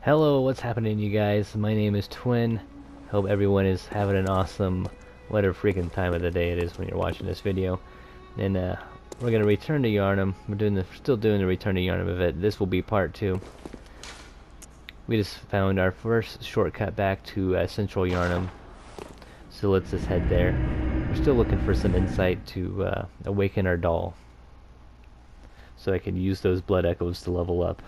Hello, what's happening, you guys? My name is Twin. Hope everyone is having an awesome, whatever freaking time of the day it is when you're watching this video. And we're gonna return to Yarnum. We're still doing the return to Yarnum event. This will be part 2. We just found our first shortcut back to Central Yarnum, so let's just head there. We're still looking for some insight to awaken our doll, so I can use those blood echoes to level up.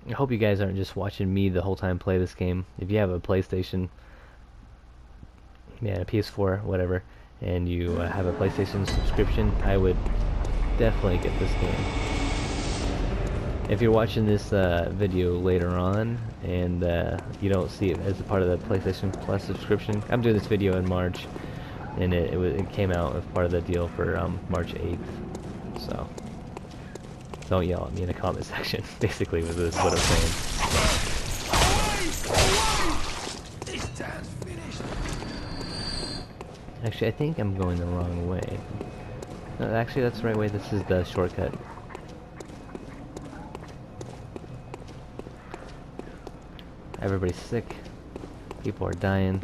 I hope you guys aren't just watching me the whole time play this game. If you have a PlayStation, a PS4, whatever, and you have a PlayStation subscription, I would definitely get this game. If you're watching this video later on and you don't see it as a part of the PlayStation Plus subscription, I'm doing this video in March, and it came out as part of the deal for March 8th. So don't yell at me in the comment section. Basically, this is what I'm saying. This time's finished. Actually, I think I'm going the wrong way. No, actually, that's the right way. This is the shortcut. Everybody's sick. People are dying.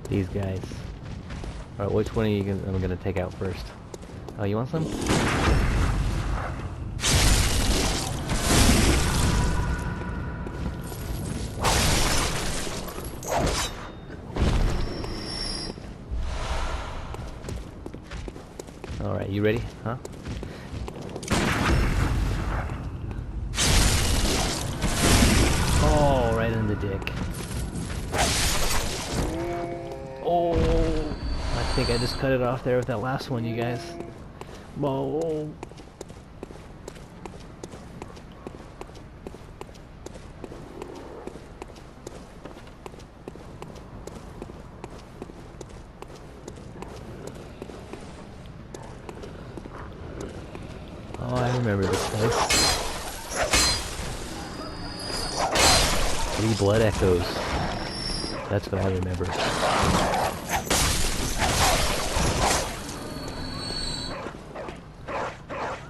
These guys. Alright, which one are you am I gonna take out first? Oh, you want some? Alright, you ready? Huh? Oh, right in the dick. Oh, I think I just cut it off there with that last one, you guys. Whoa. Oh, I remember this place. 3 blood echoes. That's what I remember.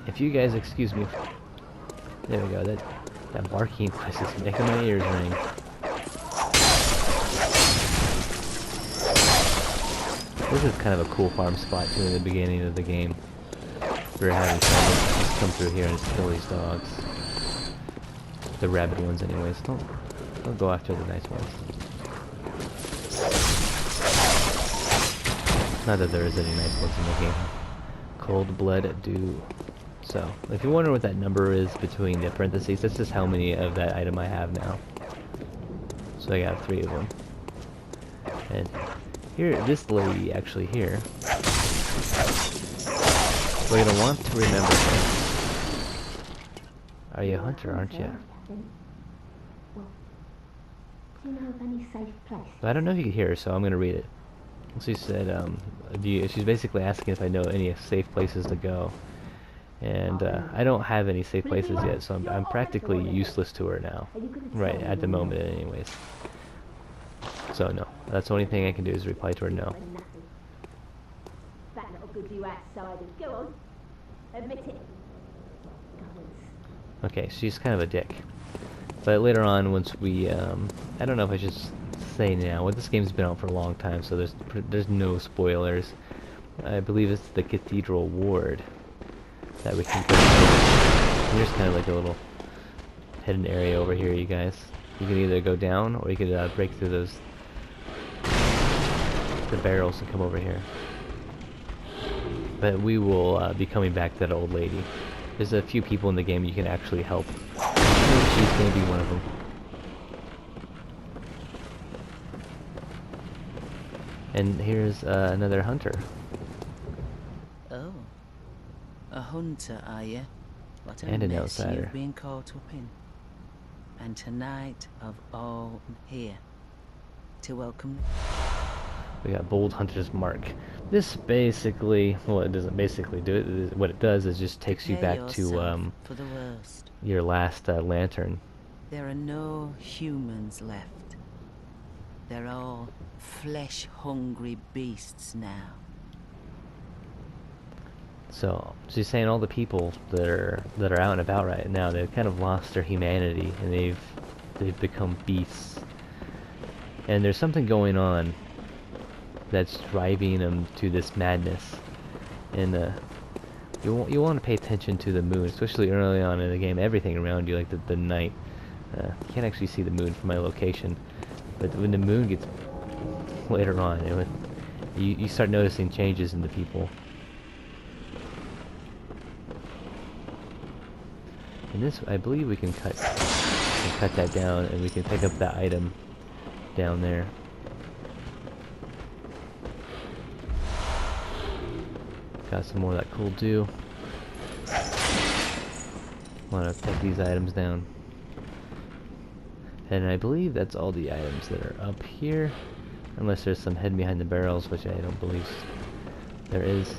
If you guys excuse me, there we go. That barking was just making my ears ring. This is kind of a cool farm spot too in the beginning of the game. We're having someone just come through here and just kill these dogs. The rabid ones, anyways. Don't go after the nice ones. Not that there is any nice ones in the game. Cold blood dew. So, if you wonder what that number is between the parentheses, that's just how many of that item I have now. So I got 3 of them. And here, this lady actually here, we're gonna want to remember her. Are you a hunter, aren't you? I don't know if you can hear her, so I'm gonna read it. She said, she's basically asking if I know any safe places to go. And I don't have any safe places yet, so I'm practically useless to her now. Right, at the moment anyways. So no, that's the only thing I can do is reply to her no. That little good you outside. Go on. Admit it. Okay, she's kind of a dick. But later on, once we, I don't know if I should say now. Well, this game's been out for a long time, so there's no spoilers. I believe it's the Cathedral Ward that we can go to. Here's kind of like a little hidden area over here, you guys. You can either go down, or you could break through the barrels and come over here. But we will be coming back to that old lady. There's a few people in the game you can actually help. She's going to be one of them. And here's another hunter. Oh, a hunter, are you? What a And an mess outsider. you've been caught up in. And tonight, of all, I'm here to welcome. We got Bold Hunter's Mark. This basically, well, it doesn't basically do it. What it does is just takes you Prepare back to yourself for the worst. your last lantern. There are no humans left. They're all flesh-hungry beasts now. So she's saying all the people that are out and about right now, they've kind of lost their humanity and they've become beasts. And there's something going on that's driving them to this madness. And you want to pay attention to the moon, especially early on in the game. Everything around you, like the night. You can't actually see the moon from my location, but when the moon gets later on, you start noticing changes in the people. And this, I believe, we can cut that down, and we can pick up that item down there. Got some more of that cool dew. Want to take these items down. And I believe that's all the items that are up here. Unless there's some hidden behind the barrels, which I don't believe there is.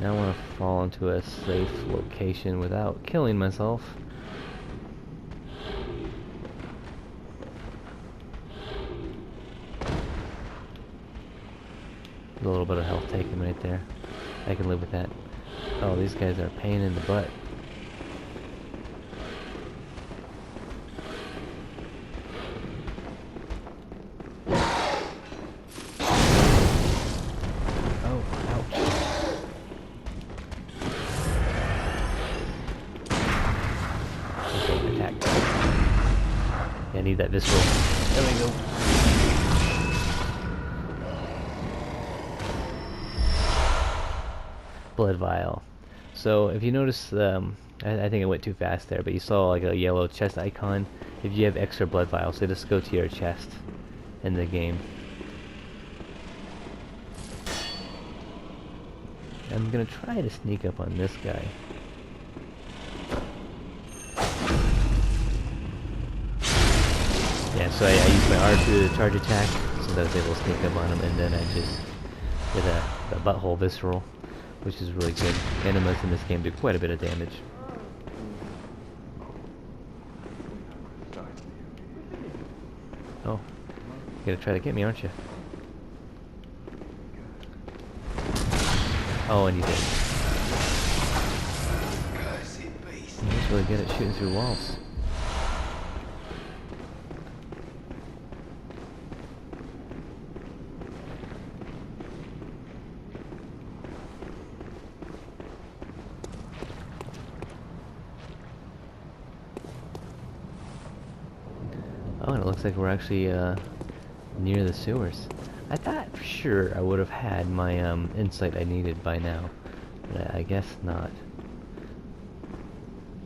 Now I want to fall into a safe location without killing myself. A little bit of health taken right there. I can live with that. Oh, these guys are a pain in the butt. Oh, ouch. Okay, attack. Yeah, I need that visceral. There we go. Blood vial. So if you notice, I think I went too fast there, but you saw like a yellow chest icon. If you have extra blood vials, they just go to your chest in the game. I'm gonna try to sneak up on this guy. Yeah, so I used my R2 to charge attack, so that I was able to sneak up on him, and then I just did a butthole visceral, which is really good. Enemas in this game do quite a bit of damage. Oh, you're gonna try to get me, aren't you? Oh, and you did. He's really good at shooting through walls. Oh, and it looks like we're actually near the sewers. I thought for sure I would have had my insight I needed by now, but I guess not.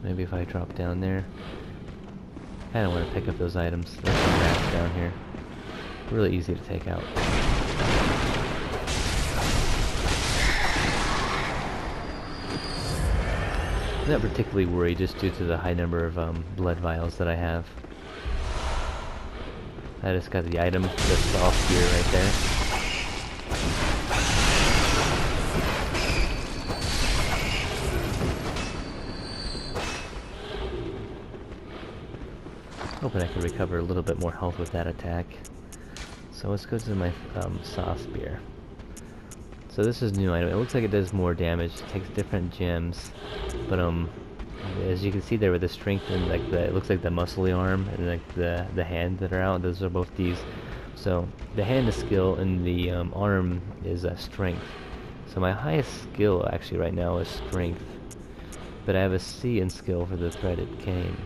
Maybe if I drop down there. I kind of want to pick up those items. There's some rats down here. Really easy to take out. I'm not particularly worried just due to the high number of blood vials that I have. I just got the item that's off here right there. Hoping I can recover a little bit more health with that attack. So let's go to my saw spear. So this is a new item. It looks like it does more damage. It takes different gems, but as you can see there with the strength and like it looks like the muscly arm and like the hand that are out. Those are both these. So the hand is skill and the arm is strength. So my highest skill actually right now is strength, but I have a C in skill for the threaded cane.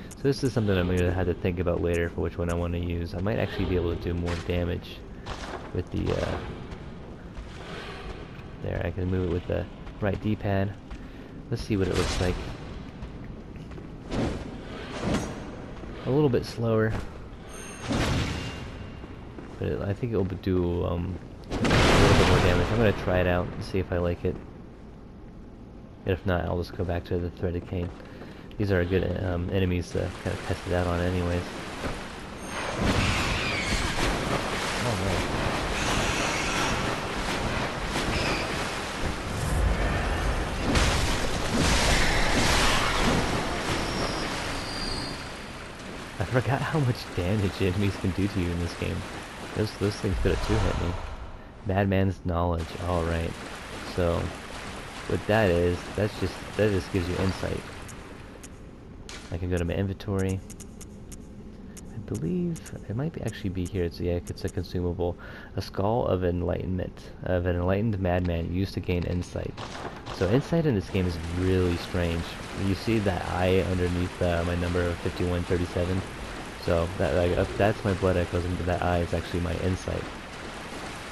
So this is something I'm going to have to think about later for which one I want to use. I might actually be able to do more damage with the there. I can move it with the right D-pad. Let's see what it looks like. A little bit slower, but I think it will do a little bit more damage. I'm going to try it out and see if I like it. If not, I'll just go back to the threaded cane. These are good enemies to kind of test it out on anyways. Oh man. I forgot how much damage enemies can do to you in this game. Those things could have two-hit me. Madman's knowledge. Alright. So what that is, that just gives you insight. I can go to my inventory. I believe it might actually be here. It's it's a consumable. A skull of enlightenment. Of an enlightened madman used to gain insight. So insight in this game is really strange. You see that eye underneath my number of 5137. So that's my blood echoes, and that eye is actually my insight.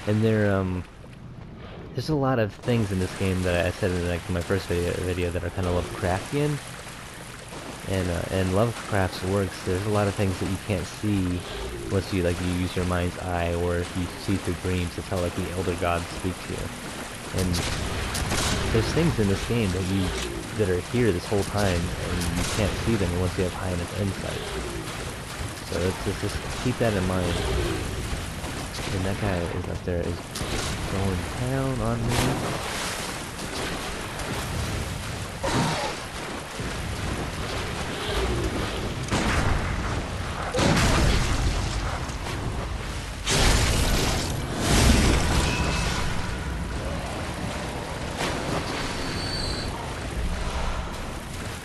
And there's a lot of things in this game that I said in like my first video that are kind of Lovecraftian. And Lovecraft's works, there's a lot of things that you can't see once you use your mind's eye, or if you see through dreams. That's how like the elder gods speak to you. And there's things in this game that are here this whole time, and you can't see them unless you have high enough insight. So just keep that in mind. And that guy is up there is going down on me.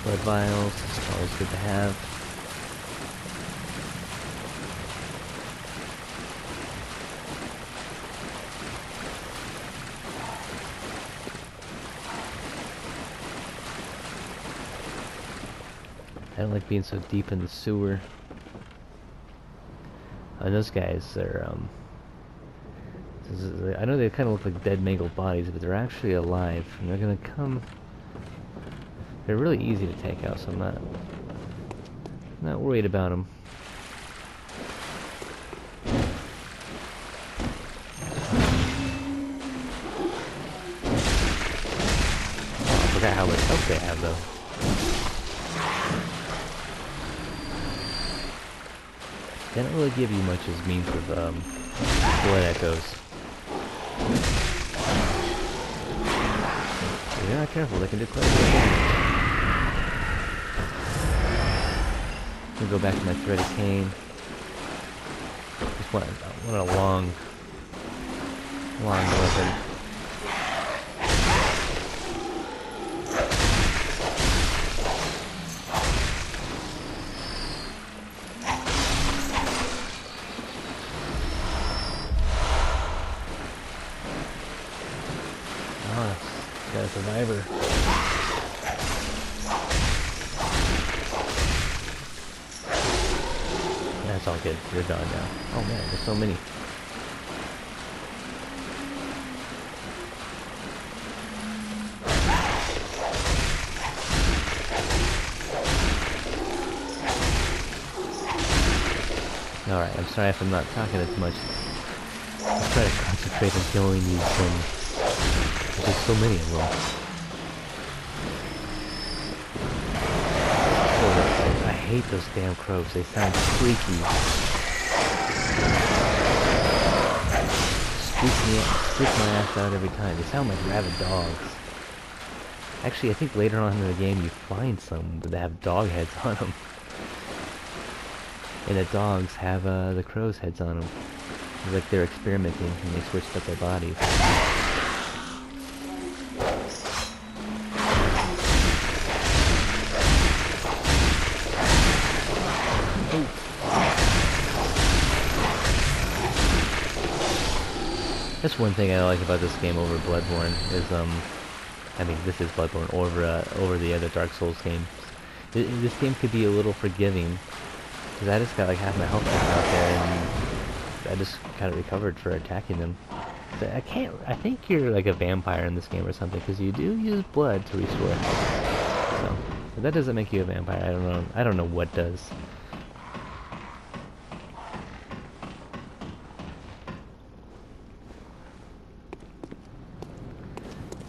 Blood vials, always good to have. I don't like being so deep in the sewer. And those guys are, I know they kind of look like dead mangled bodies, but they're actually alive. And they're gonna come. They're really easy to take out, so I'm not worried about them. I forgot how much health they have, though. They don't really give you much as means of blood echoes. If you're not careful, they can do quite a bit of damage. I'm gonna go back to my threaded cane. Just want a long weapon. Got a survivor. That's all good. You're done now. Oh man, there's so many. Alright, I'm sorry if I'm not talking as much. Let's try to concentrate on killing these things. There's just so many of them. Oh, I hate those damn crows. They sound freaky. Spook my ass out every time. They sound like rabid dogs. Actually, I think later on in the game you find some that have dog heads on them. And the dogs have the crow's heads on them. It's like they're experimenting and they switched up their bodies. That's one thing I like about this game over BloodBorne is, I mean, this is BloodBorne over the other Dark Souls games. This game could be a little forgiving, because I just got like half my health back out there, and I just kind of recovered for attacking them. So I think you're like a vampire in this game or something, because you do use blood to restore health. So, but that doesn't make you a vampire. I don't know what does.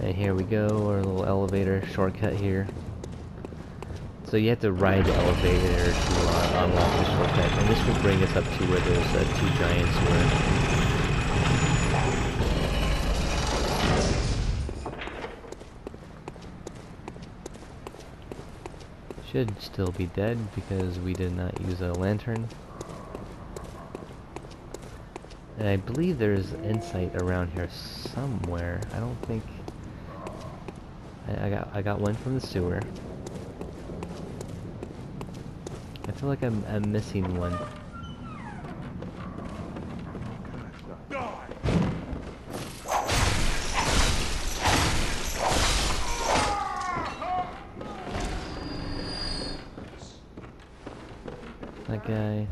And here we go, our little elevator shortcut here. So you have to ride the elevator to unlock the shortcut, and this will bring us up to where those two giants were. should still be dead because we did not use a lantern. And I believe there's insight around here somewhere. I don't think I got one from the sewer. I feel like I'm missing one. That guy.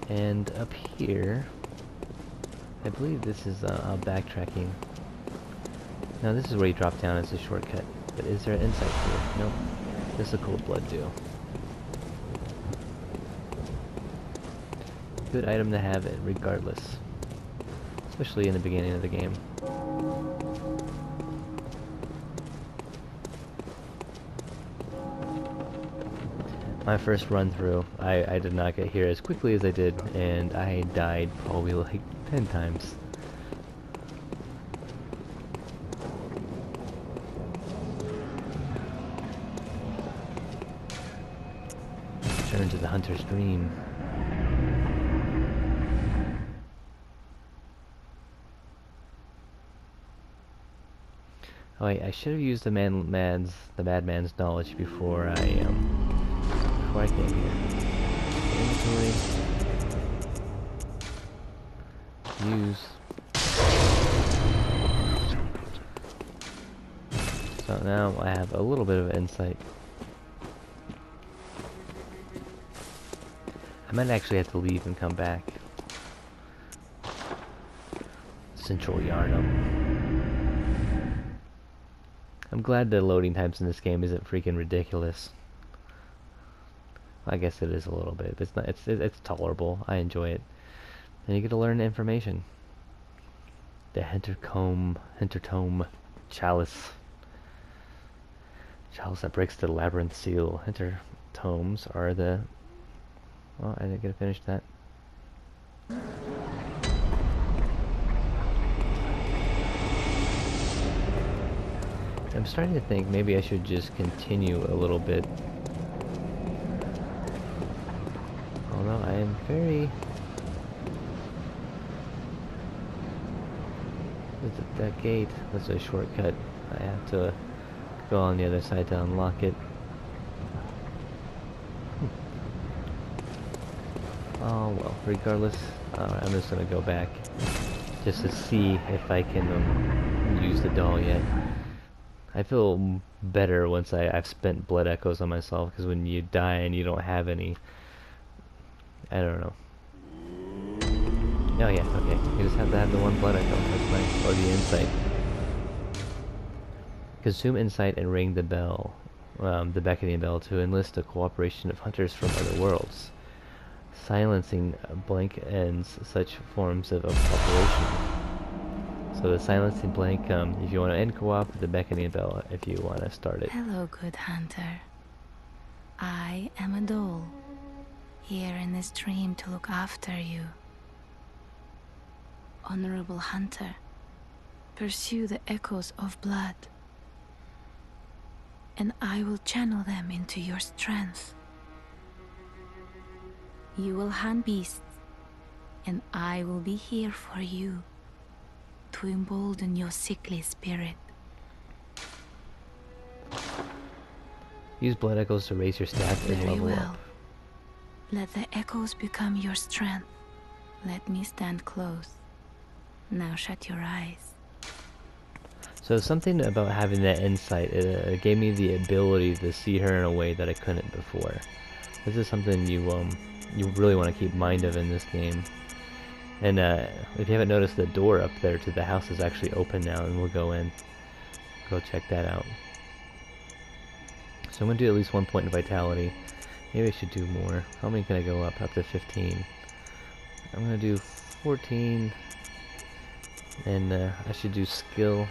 And up here, I believe this is backtracking. Now this is where you drop down as a shortcut. But is there an insight here? Nope. This is a cold blood do. Good item to have it regardless. Especially in the beginning of the game. My first run through, I did not get here as quickly as I did, and I died probably like 10 times. Return to the hunter's dream. Oh wait, I should have used the madman's knowledge before I came here. Inventory. Use. So now I have a little bit of insight. I might actually have to leave and come back. Central Yarnum. I'm glad the loading times in this game isn't freaking ridiculous. I guess it is a little bit. It's not. It's tolerable. I enjoy it. And you get to learn information. The Hintertome chalice. Chalice that breaks the labyrinth seal. Hintertomes are the. Well, I didn't get to finish that. I'm starting to think maybe I should just continue a little bit. Although I am very... Is it that gate? That's a shortcut. I have to go on the other side to unlock it. Oh well, regardless, I'm just gonna go back just to see if I can use the doll yet. I feel better once I've spent blood echoes on myself, because when you die and you don't have any, I don't know. Oh yeah, okay. You just have to have the one blood echo. That's nice. Or the insight. Consume insight and ring the bell, the beckoning bell, to enlist the cooperation of hunters from other worlds. Silencing blank ends such forms of cooperation. So the silencing blank, if you want to end co-op, the beckoning bell if you want to start it. Hello, good hunter. I am a doll, here in this dream to look after you. Honorable hunter, pursue the echoes of blood, and I will channel them into your strength. You will hunt beasts, and I will be here for you, to embolden your sickly spirit. Use blood echoes to raise your stats and Very level well. up. Let the echoes become your strength. Let me stand close. Now shut your eyes. So something about having that insight, it gave me the ability to see her in a way that I couldn't before. This is something you really want to keep mind of in this game. And if you haven't noticed, the door up there to the house is actually open now, and we'll go check that out. So I'm going to do at least 1 point in vitality. Maybe I should do more. How many can I go up? Up to 15. I'm going to do 14. And I should do skill.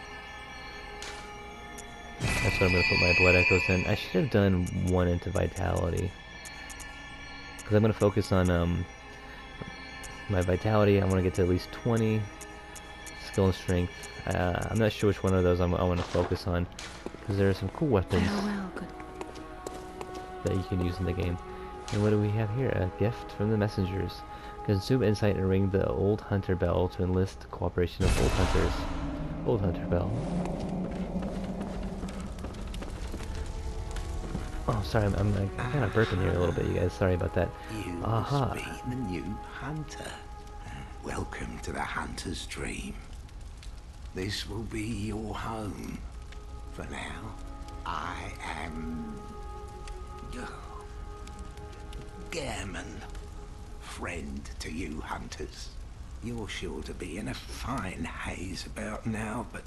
That's what I'm going to put my blood echoes in. I should have done 1 into vitality. Because I'm going to focus on my vitality. I want to get to at least 20. skill and strength. I'm not sure which one of those I want to focus on, because there are some cool weapons that you can use in the game. And what do we have here? A gift from the messengers. Consume insight and ring the old hunter bell to enlist the cooperation of old hunters. Old hunter bell. Oh, sorry, I'm kind of burping here a little bit, you guys. Sorry about that. You Aha. must be the new hunter. Welcome to the hunter's dream. This will be your home. For now, I am... Gammon. Friend to you hunters. You're sure to be in a fine haze about now, but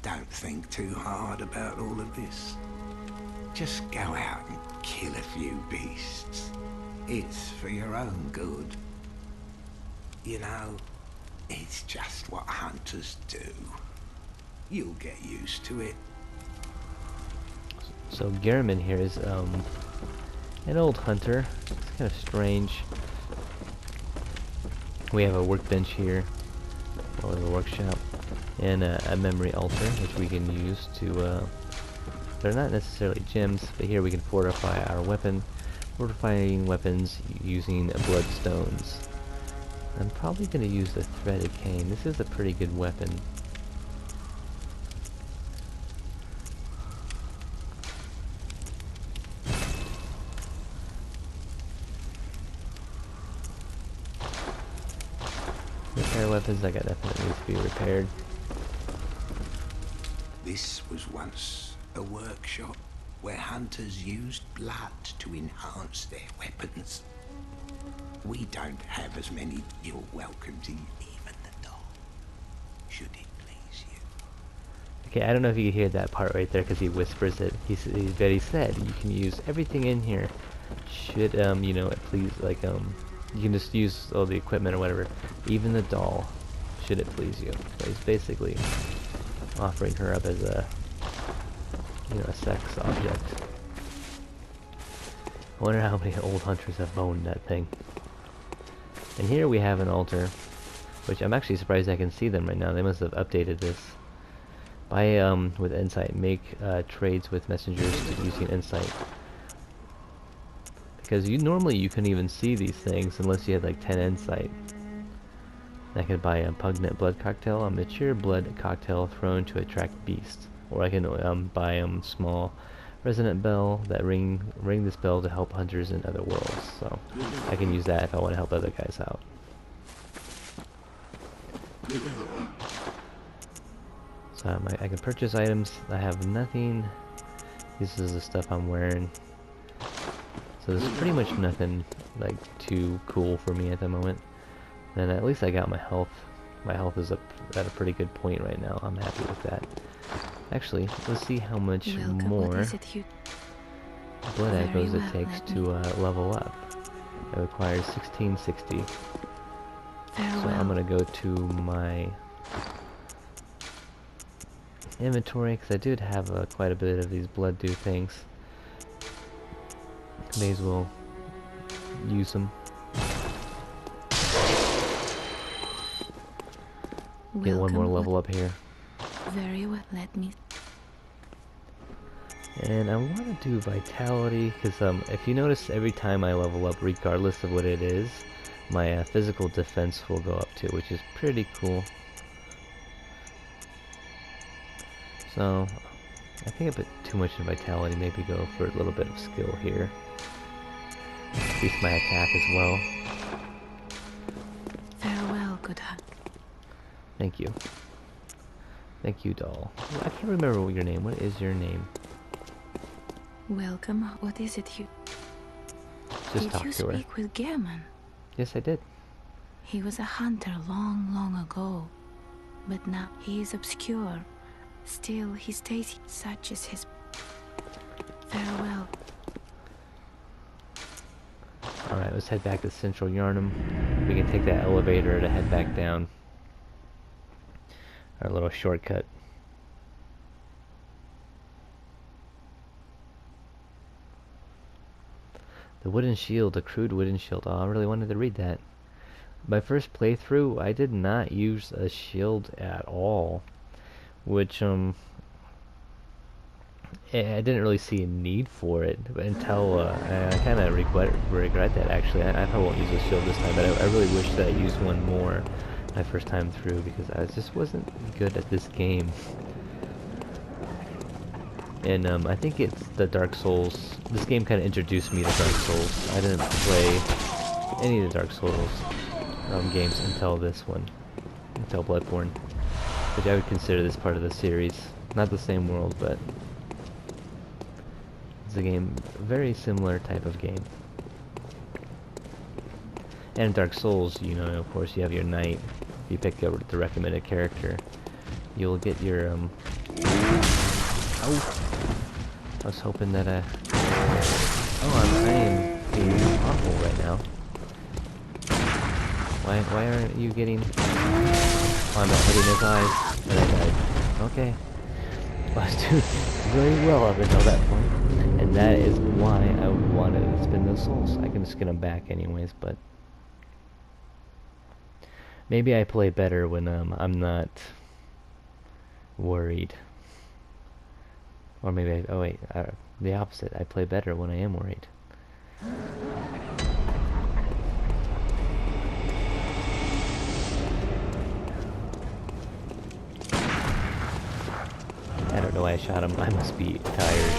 don't think too hard about all of this. Just go out and kill a few beasts. It's for your own good. You know, it's just what hunters do. You'll get used to it. So Gehrman here is an old hunter. It's kind of strange. We have a workbench here, or the workshop, and a memory altar, which we can use to, they're not necessarily gems, but here we can fortify our weapon. Fortifying weapons using bloodstones. I'm probably going to use the threaded cane. This is a pretty good weapon. Repair weapons, that definitely needs to be repaired. This was once a workshop where hunters used blood to enhance their weapons. We don't have as many. You're welcome to even the doll, should it please you. Okay, I don't know if you can hear that part right there because he whispers it. He said you can use everything in here. Should you know it please, like you can just use all the equipment or whatever, even the doll, should it please you. So he's basically offering her up as a, you know, a sex object. I wonder how many old hunters have owned that thing. And here we have an altar, which I'm actually surprised I can see them right now. They must have updated this. Buy with insight, make trades with messengers using insight. Because normally you couldn't even see these things unless you had like 10 insight. I could buy a pungent blood cocktail, a mature blood cocktail thrown to attract beasts. Or I can buy a small resonant bell that ring this bell to help hunters in other worlds. So I can use that if I want to help other guys out. So I can purchase items. I have nothing. This is the stuff I'm wearing. So there's pretty much nothing like too cool for me at the moment. And at least I got my health. My health is up at a pretty good point right now. I'm happy with that. Actually, let's see how much more blood echoes it takes to level up. It requires 1660. So I'm gonna go to my inventory because I did have quite a bit of these blood dew things. May as well use them. Get one more level up here. Very well, let me. And I want to do vitality because if you notice, every time I level up, regardless of what it is, my physical defense will go up too, which is pretty cool. So I think I put too much in vitality. Maybe go for a little bit of skill here. Increase my attack as well. Farewell, good hunt. Thank you. Thank you, doll. I can't remember what your name. What is your name? Welcome. What is it you... Just talk to her. Did you speak with Gehrman? Yes, I did. He was a hunter long, long ago. But now he is obscure. Still, he stays such as his... Farewell. Alright, let's head back to Central Yarnum. We can take that elevator to head back down. Our little shortcut. The wooden shield, a crude wooden shield. Oh, I really wanted to read that. my first playthrough, I did not use a shield at all, which I didn't really see a need for it until I kind of regret that actually. I probably won't use a shield this time, but I really wish that I used one more my first time through because I just wasn't good at this game. And I think it's the Dark Souls. This game kind of introduced me to Dark Souls. I didn't play any of the Dark Souls games until this one, until BloodBorne, which I would consider this part of the series. Not the same world, but it's a game, very similar type of game. And in Dark Souls, you know, of course, you have your knight. If you pick up the recommended character, you'll get your Oh, I was hoping that oh, I am being awful right now. Why aren't you getting? Oh, I'm not hitting his eyes, and I died. Okay. Well, I was doing very well up until that point, and that is why I wanted to spin those souls. I can just get them back anyways, but maybe I play better when I'm not worried. Or maybe oh wait, the opposite. I play better when I am worried. I don't know why I shot him. I must be tired.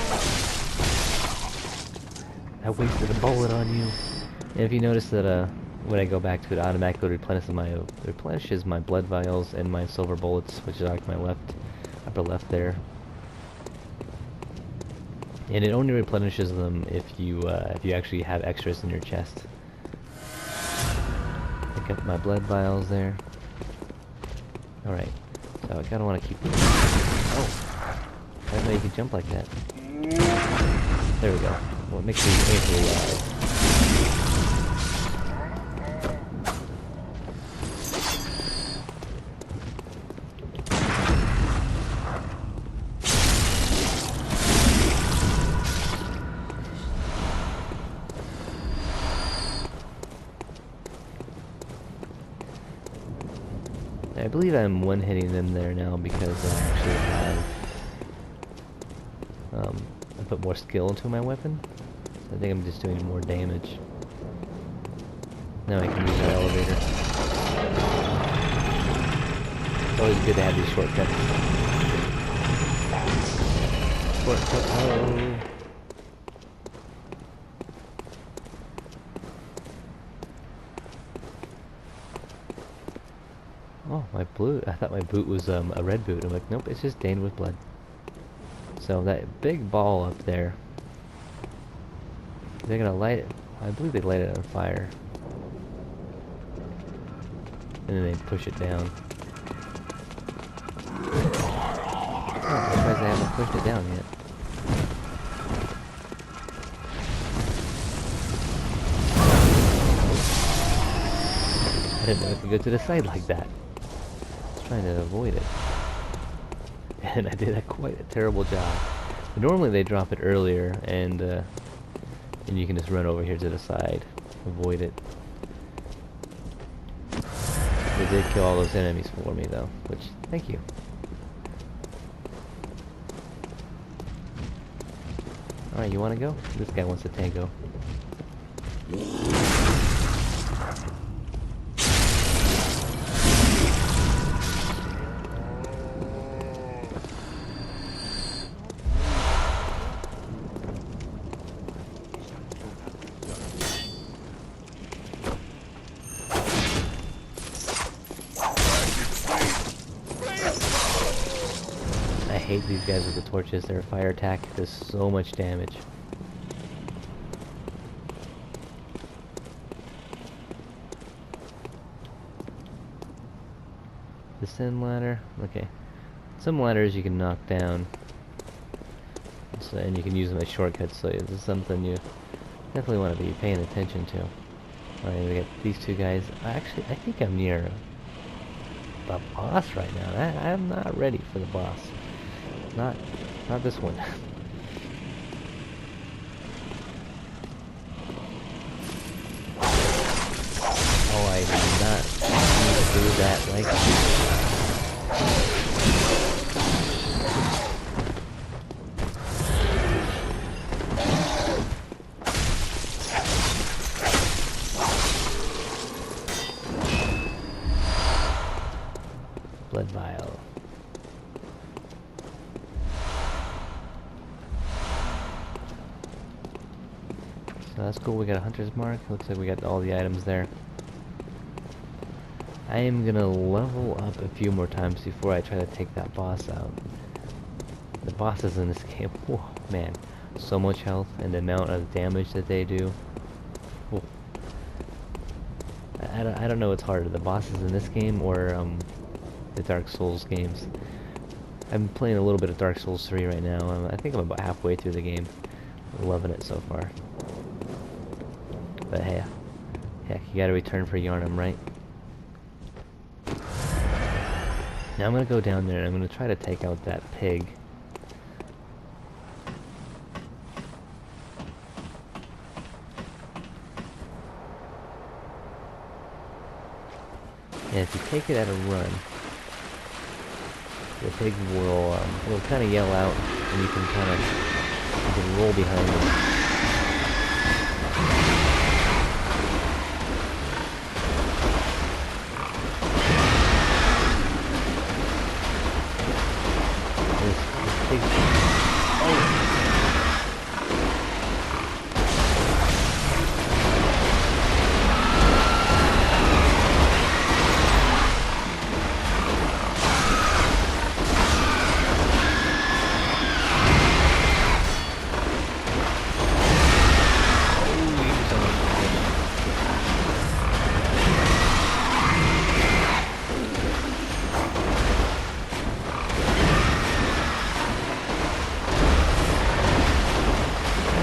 I wasted a bullet on you. And if you notice that when I go back to it, automatically replenishes my blood vials and my silver bullets, which is like my upper left there. And it only replenishes them if you actually have extras in your chest. Pick up my blood vials there. Alright, so I kinda wanna keep oh! I didn't know you could jump like that. There we go. Well, make sure you aim for the eyes. I believe I'm one-hitting them there now because I actually have I put more skill into my weapon. So I think I'm just doing more damage. Now I can use that elevator. It's always good to have these shortcuts. Shortcut, oh! Oh, my blue. I thought my boot was a red boot. I'm like, nope, it's just stained with blood. So that big ball up there, they're gonna light it. I believe they light it on fire, and then they push it down. Oh, I'm surprised they haven't pushed it down yet. I didn't know it could go to the side like that. Trying to avoid it, and I did quite a terrible job. But normally they drop it earlier, and you can just run over here to the side, avoid it. They did kill all those enemies for me, though, which thank you. All right, you want to go? This guy wants to tango. I hate these guys with the torches. Their fire attack does so much damage. Descend ladder. Okay. Some ladders you can knock down. So, and you can use them as shortcuts, so this is something you definitely want to be paying attention to. Alright, we got these two guys. I think I'm near the boss right now. I'm not ready for the boss. Not this one. Oh, I did not that, right? Blood vial. So that's cool, we got a hunter's mark. Looks like we got all the items there. I am gonna level up a few more times before I try to take that boss out. The bosses in this game, whoa, man, so much health and the amount of damage that they do. Whoa. I don't know what's harder, the bosses in this game or the Dark Souls games. I'm playing a little bit of Dark Souls 3 right now. I think I'm about halfway through the game. I'm loving it so far. But hey, heck, you gotta return for Yharnam, right? Now I'm gonna go down there and I'm gonna try to take out that pig. And if you take it at a run, the pig will kind of yell out, and you can roll behind him.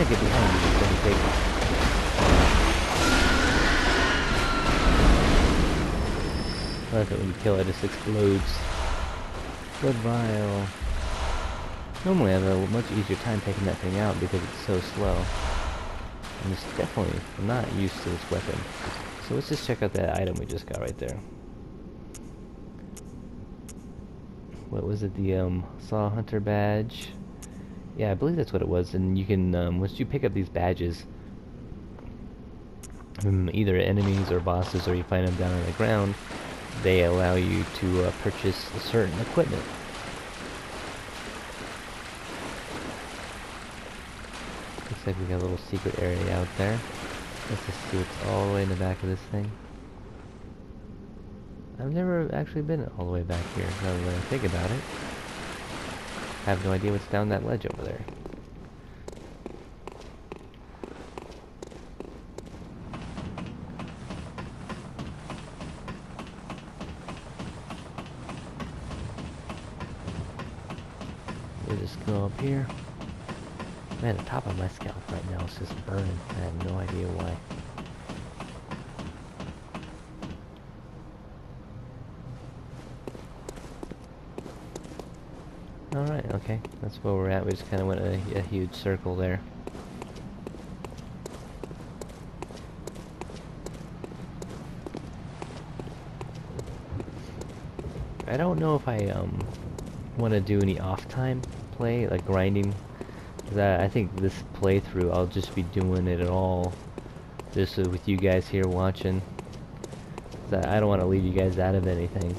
Get behind you, it's gonna take. I like it when you kill it, it just explodes. Blood vial. Normally I have a much easier time taking that thing out because it's so slow. And it's definitely not used to this weapon. So let's just check out that item we just got right there. What was it? The Saw Hunter badge. Yeah, I believe that's what it was, and you can, once you pick up these badges, from either enemies or bosses, or you find them down on the ground, they allow you to purchase certain equipment. Looks like we got a little secret area out there. Let's just see what's all the way in the back of this thing. I've never actually been all the way back here, now that I think about it. I have no idea what's down that ledge over there. We'll just go up here. Man, the top of my scalp right now is just burning. I have no idea why. Alright, okay. That's where we're at. We just kind of went a huge circle there. I don't know if I want to do any off-time play, like grinding. I think this playthrough, I'll just be doing it all just with you guys here watching. I don't want to leave you guys out of anything.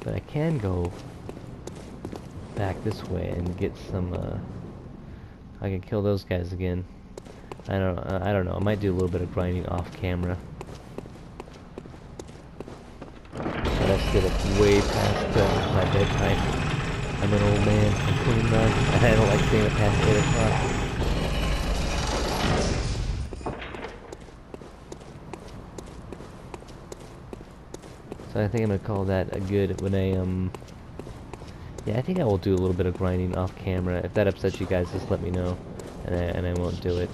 But I can go back this way and get some, I can kill those guys again. I don't know, I might do a little bit of grinding off camera. But I stayed up way past my bedtime. I'm an old man, I'm 29, and I don't like staying up past 8 o'clock. So I think I'm gonna call that a good when yeah, I think I will do a little bit of grinding off camera. If that upsets you guys, just let me know, and I won't do it.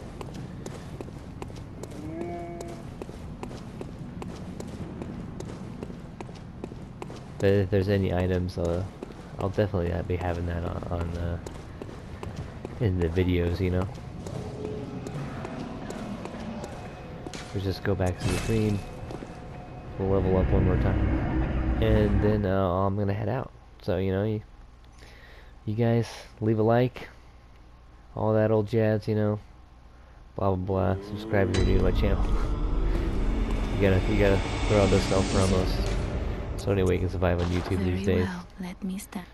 But if there's any items, I'll definitely be having that on in the videos, you know. we just go back to the stream. We'll level up one more time, and then I'm gonna head out. So you know, you guys leave a like, all that old jazz, you know, blah blah blah. Subscribe if you're new to my channel. You gotta throw out those self promos. So anyway, you can survive on YouTube these days. Well, let me stand.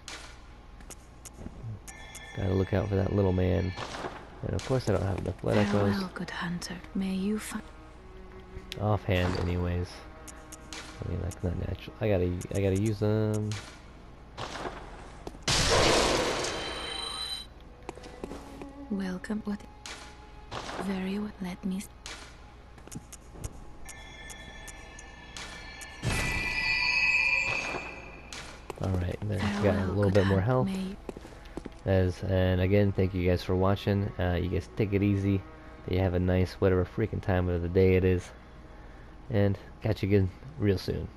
Gotta look out for that little man. And of course I don't have enough blood echoes. Farewell, good hunter. May you find. Offhand, anyways. I mean, that's not natural. I gotta use them. Welcome. What? Very well. Let me. Alright, then got a Farewell, little good bit more hunt. health. May And again, thank you guys for watching. You guys take it easy. You have a nice whatever freaking time of the day it is. And catch you again real soon.